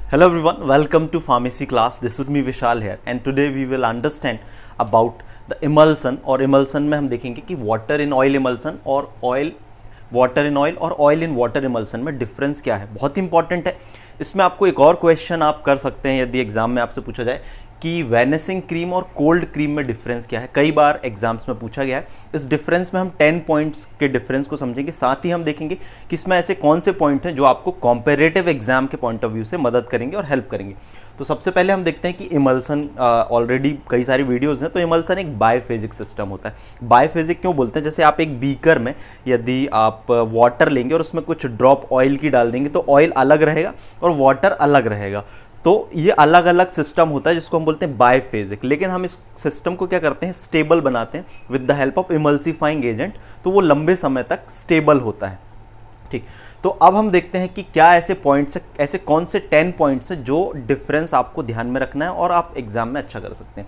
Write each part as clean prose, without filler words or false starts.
Hello everyone, welcome to pharmacy class. This is me Vishal here and today we will understand about the emulsion और emulsion में हम देखेंगे कि water in oil emulsion और water in oil और oil in water emulsion में difference क्या है, बहुत इंपॉर्टेंट है। इसमें आपको एक और क्वेश्चन आप कर सकते हैं यदि एग्जाम में आपसे पूछा जाए कि वैनिसिंग क्रीम और कोल्ड क्रीम में डिफरेंस क्या है। कई बार एग्जाम्स में पूछा गया है। इस डिफरेंस में हम 10 पॉइंट्स के डिफरेंस को समझेंगे, साथ ही हम देखेंगे कि इसमें ऐसे कौन से पॉइंट हैं जो आपको कॉम्पेरेटिव एग्जाम के पॉइंट ऑफ व्यू से मदद करेंगे और हेल्प करेंगे। तो सबसे पहले हम देखते हैं कि इमल्सन, ऑलरेडी कई सारी वीडियोस हैं, तो इमल्सन एक बायोफेजिक सिस्टम होता है। बायोफेजिक क्यों बोलते हैं? जैसे आप एक बीकर में यदि आप वाटर लेंगे और उसमें कुछ ड्रॉप ऑयल की डाल देंगे तो ऑयल अलग रहेगा और वाटर अलग रहेगा। तो ये अलग अलग सिस्टम होता है जिसको हम बोलते हैं बायोफेजिक। लेकिन हम इस सिस्टम को क्या करते हैं, स्टेबल बनाते हैं with the help of emulsifying agent, तो वो लंबे समय तक स्टेबल होता है। ठीक, तो अब हम देखते हैं कि क्या ऐसे पॉइंट्स, ऐसे कौन से 10 पॉइंट्स हैं जो डिफरेंस आपको ध्यान में रखना है और आप एग्जाम में अच्छा कर सकते हैं।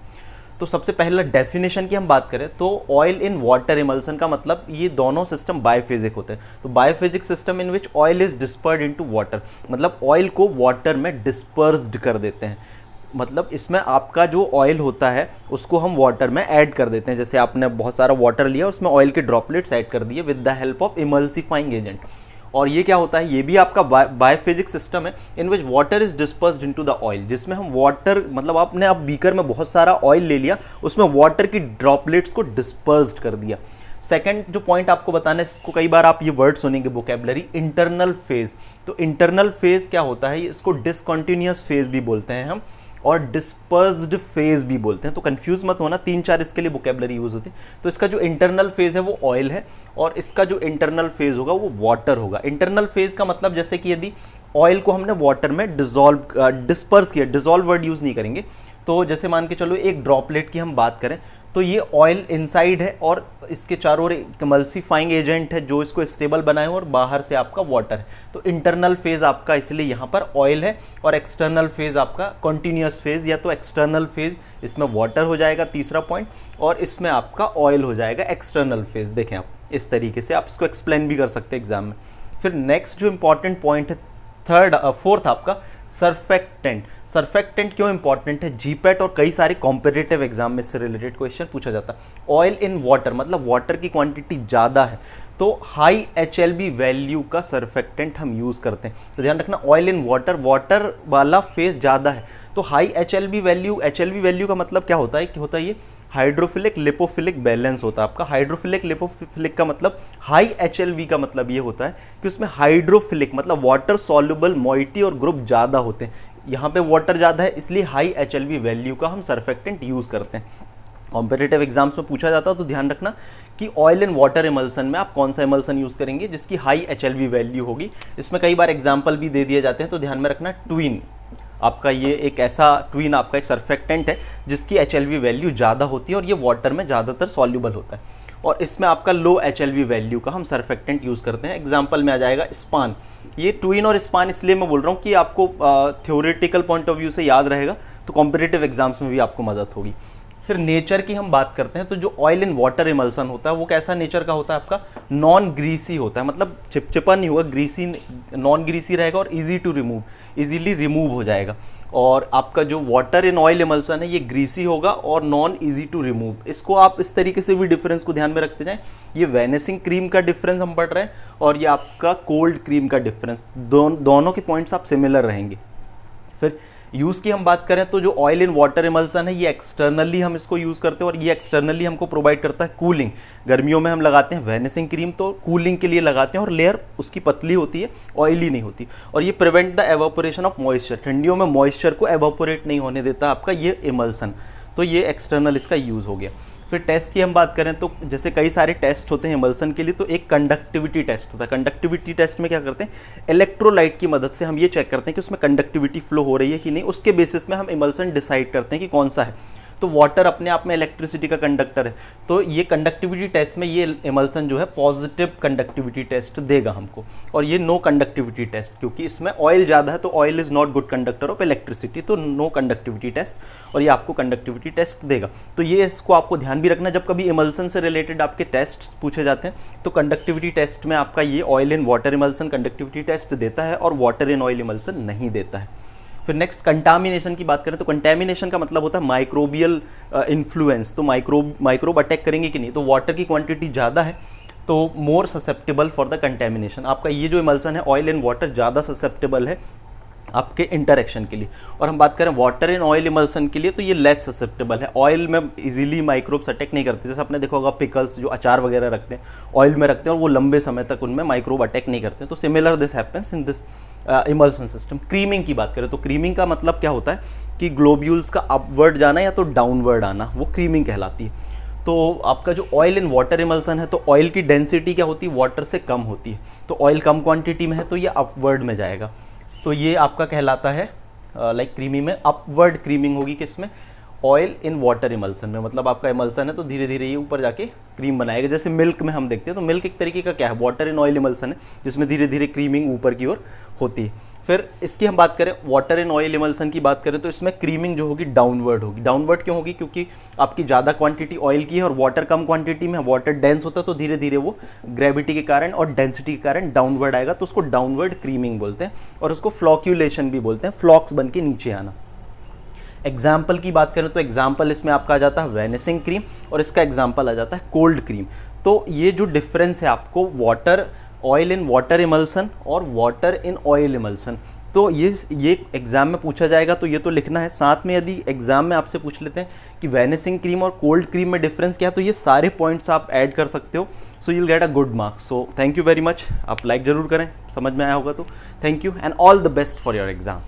तो सबसे पहला डेफिनेशन की हम बात करें तो ऑयल इन वाटर इमल्सन का मतलब ये दोनों सिस्टम बायोफेजिक होते हैं। तो biphasic system in which oil is dispersed into water, मतलब ऑयल को वाटर में डिस्पर्स्ड कर देते हैं। मतलब इसमें आपका जो ऑयल होता है उसको हम वाटर में ऐड कर देते हैं। जैसे आपने बहुत सारा वाटर लिया, उसमें ऑयल के ड्रॉपलेट्स ऐड कर दिए with the help of emulsifying agent. और ये क्या होता है, ये भी आपका बायोफिजिक सिस्टम है in which water is dispersed into the oil, जिसमें हम वाटर, मतलब आपने अब बीकर में बहुत सारा ऑयल ले लिया, उसमें वाटर की ड्रॉपलेट्स को डिस्पर्स्ड कर दिया। सेकंड जो पॉइंट आपको बताना है, इसको कई बार आप ये वर्ड सुनेंगे वोकैबुलरी, इंटरनल फेज। तो इंटरनल फेज क्या होता है, इसको डिसकंटिन्यूअस फेज भी बोलते हैं हम, और डिस्पर्स्ड फेज भी बोलते हैं। तो कंफ्यूज मत होना, 3-4 इसके लिए वोकैबुलरी यूज होती है। तो इसका जो इंटरनल फेज है वो ऑयल है और इसका जो इंटरनल फेज होगा वो वाटर होगा। इंटरनल फेज का मतलब जैसे कि यदि ऑयल को हमने वाटर में डिस्पर्स किया, डिसॉल्व वर्ड यूज नहीं करेंगे, तो जैसे मान के चलो एक ड्रॉपलेट की हम बात करें तो ये ऑयल इनसाइड है और इसके चारों ओर एक इमल्सिफाइंग एजेंट है जो इसको स्टेबल बनाए और बाहर से आपका वाटर है। तो इंटरनल फेज आपका इसलिए यहाँ पर ऑयल है और एक्सटर्नल फेज आपका कॉन्टिन्यूअस फेज, या तो एक्सटर्नल फेज इसमें वाटर हो जाएगा तीसरा पॉइंट, और इसमें आपका ऑयल हो जाएगा एक्सटर्नल फेज। देखें आप, इस तरीके से आप इसको एक्सप्लेन भी कर सकते हैं एग्जाम में। फिर नेक्स्ट जो इंपॉर्टेंट पॉइंट है फोर्थ आपका सर्फेक्टेंट। सर्फेक्टेंट क्यों इंपॉर्टेंट है? जीपैट और कई सारे कॉम्पिटिटिव एग्जाम में इससे रिलेटेड क्वेश्चन पूछा जाता है। ऑयल इन वाटर मतलब वाटर की क्वांटिटी ज़्यादा है तो हाई HLB वैल्यू का सर्फेक्टेंट हम यूज़ करते हैं। तो ध्यान रखना, ऑयल इन वाटर, वाटर वाला फेज ज़्यादा है तो high HLB value. HLB value का मतलब क्या होता है कि होता है ये हाइड्रोफिलिक लिपोफिलिक बैलेंस होता है आपका। हाइड्रोफिलिक लिपोफिलिक का मतलब, हाई HLB का मतलब ये होता है कि उसमें हाइड्रोफिलिक मतलब वाटर सॉल्युबल मॉइटी और ग्रुप ज़्यादा होते हैं। यहाँ पे वाटर ज़्यादा है इसलिए हाई HLB वैल्यू का हम सर्फेक्टेंट यूज़ करते हैं। कॉम्पिटिटिव एग्जाम्स में पूछा जाता है तो ध्यान रखना कि ऑयल एंड वाटर इमल्सन में आप कौन सा इमल्सन यूज़ करेंगे जिसकी हाई HLB वैल्यू होगी। इसमें कई बार एग्जाम्पल भी दे दिए जाते हैं, तो ध्यान में रखना ट्विन आपका, ये एक ऐसा ट्विन आपका एक सर्फेक्टेंट है जिसकी HLB वैल्यू ज़्यादा होती है और ये वाटर में ज़्यादातर सॉल्युबल होता है। और इसमें आपका लो HLB वैल्यू का हम सर्फेक्टेंट यूज़ करते हैं। एग्जाम्पल में आ जाएगा स्पान। ये ट्विन और स्पान इसलिए मैं बोल रहा हूँ कि आपको थ्योरेटिकल पॉइंट ऑफ व्यू से याद रहेगा, तो कॉम्पिटिटिव एग्जाम्स में भी आपको मदद होगी। फिर नेचर की हम बात करते हैं तो जो ऑयल इन वाटर इमल्सन होता है वो कैसा नेचर का होता है आपका? नॉन ग्रीसी होता है, मतलब चिपचिपा नहीं होगा, ग्रीसी, नॉन ग्रीसी रहेगा और easy to remove, easily remove हो जाएगा। और आपका जो वाटर इन ऑयल इमल्सन है ये ग्रीसी होगा और नॉन इजी टू रिमूव। इसको आप इस तरीके से भी डिफरेंस को ध्यान में रखते जाएं। ये वैनिसिंग क्रीम का डिफरेंस हम पढ़ रहे हैं और ये आपका कोल्ड क्रीम का डिफरेंस, दोनों के पॉइंट्स आप सिमिलर रहेंगे। फिर यूज़ की हम बात करें तो जो ऑयल इन वाटर इमल्सन है ये एक्सटर्नली हम इसको यूज़ करते हैं और ये एक्सटर्नली हमको प्रोवाइड करता है कूलिंग। गर्मियों में हम लगाते हैं वैनिसिंग क्रीम तो कूलिंग के लिए लगाते हैं और लेयर उसकी पतली होती है, ऑयली नहीं होती। और ये prevent the evaporation of moisture, ठंडियों में मॉइस्चर को एवापोरेट नहीं होने देता आपका ये इमल्सन। तो ये एक्सटर्नल इसका यूज़ हो गया। फिर टेस्ट की हम बात करें तो जैसे कई सारे टेस्ट होते हैं इमल्सन के लिए, तो एक कंडक्टिविटी टेस्ट होता है। कंडक्टिविटी टेस्ट में क्या करते हैं, इलेक्ट्रोलाइट की मदद से हम ये चेक करते हैं कि उसमें कंडक्टिविटी फ्लो हो रही है कि नहीं, उसके बेसिस में हम इमल्सन डिसाइड करते हैं कि कौन सा है। तो वाटर अपने आप में इलेक्ट्रिसिटी का कंडक्टर है, तो ये कंडक्टिविटी टेस्ट में ये इमल्सन जो है पॉजिटिव कंडक्टिविटी टेस्ट देगा हमको। और ये नो कंडक्टिविटी टेस्ट, क्योंकि इसमें ऑयल ज़्यादा है तो oil is not good conductor of electricity, तो नो कंडक्टिविटी टेस्ट, और ये आपको कंडक्टिविटी टेस्ट देगा। तो ये इसको आपको ध्यान भी रखना, जब कभी इमल्सन से रिलेटेड आपके टेस्ट पूछे जाते हैं तो कंडक्टिविटी टेस्ट में आपका ये oil in water emulsion conductivity test देता है और वाटर इन ऑयल इमल्सन नहीं देता है। फिर नेक्स्ट कंटामिनेशन की बात करें तो कंटामिनेशन का मतलब होता है माइक्रोबियल इन्फ्लुएंस, तो माइक्रोब अटैक करेंगे कि नहीं, तो वाटर की क्वांटिटी ज़्यादा है तो more susceptible for the contamination. आपका ये जो इमल्सन है ऑयल एंड वाटर ज़्यादा ससेप्टेबल है आपके इंटरेक्शन के लिए। और हम बात करें वाटर इन ऑयल इमल्सन के लिए तो ये लेस ससेप्टेबल है, ऑयल में इजीली माइक्रोब्स अटैक नहीं करते। जैसे आपने देखा होगा पिकल्स जो अचार वगैरह रखते हैं ऑयल में रखते हैं और वो लंबे समय तक उनमें माइक्रोब अटैक नहीं करते। तो similar this happens in this emulsion system. Creaming की बात करें तो क्रीमिंग का मतलब क्या होता है कि ग्लोब्यूल्स का अपवर्ड जाना या तो डाउनवर्ड आना, वो क्रीमिंग कहलाती है। तो आपका जो ऑयल इन वाटर इमल्सन है तो ऑयल की डेंसिटी क्या होती है, वाटर से कम होती है, तो ऑयल कम क्वांटिटी में है तो ये अपवर्ड में जाएगा, तो ये आपका कहलाता है लाइक क्रीमी में अपवर्ड क्रीमिंग होगी किसमें, ऑयल इन वाटर इमल्सन में। मतलब आपका इमल्सन है तो धीरे धीरे ये ऊपर जाके क्रीम बनाएगा। जैसे मिल्क में हम देखते हैं तो मिल्क एक तरीके का क्या है, वाटर इन ऑयल इमल्सन है जिसमें धीरे धीरे क्रीमिंग ऊपर की ओर होती है। फिर इसकी हम बात करें वाटर इन ऑयल इमल्सन की बात करें तो इसमें क्रीमिंग जो होगी डाउनवर्ड होगी। डाउनवर्ड क्यों होगी, क्योंकि आपकी ज़्यादा क्वांटिटी ऑयल की है और वाटर कम क्वांटिटी में, वाटर डेंस होता है तो धीरे धीरे वो ग्रेविटी के कारण और डेंसिटी के कारण डाउनवर्ड आएगा, तो उसको डाउनवर्ड क्रीमिंग बोलते हैं और उसको फ्लॉक्यूलेशन भी बोलते हैं, फ्लॉक्स बन के नीचे आना। एग्जाम्पल की बात करें तो एग्जाम्पल इसमें आपका आ जाता है वेनिसिंग क्रीम और इसका एग्जाम्पल आ जाता है कोल्ड क्रीम। तो ये जो डिफरेंस है आपको water oil in water emulsion और वाटर इन ऑयल इमल्सन, तो ये एग्जाम में पूछा जाएगा तो ये तो लिखना है। साथ में यदि एग्जाम में आपसे पूछ लेते हैं कि वेनिसिंग क्रीम और कोल्ड क्रीम में डिफरेंस क्या है तो ये सारे पॉइंट्स आप ऐड कर सकते हो, so you will get a good marks. So thank you very much. आप लाइक जरूर करें, समझ में आया होगा तो thank you and all the best for your exam.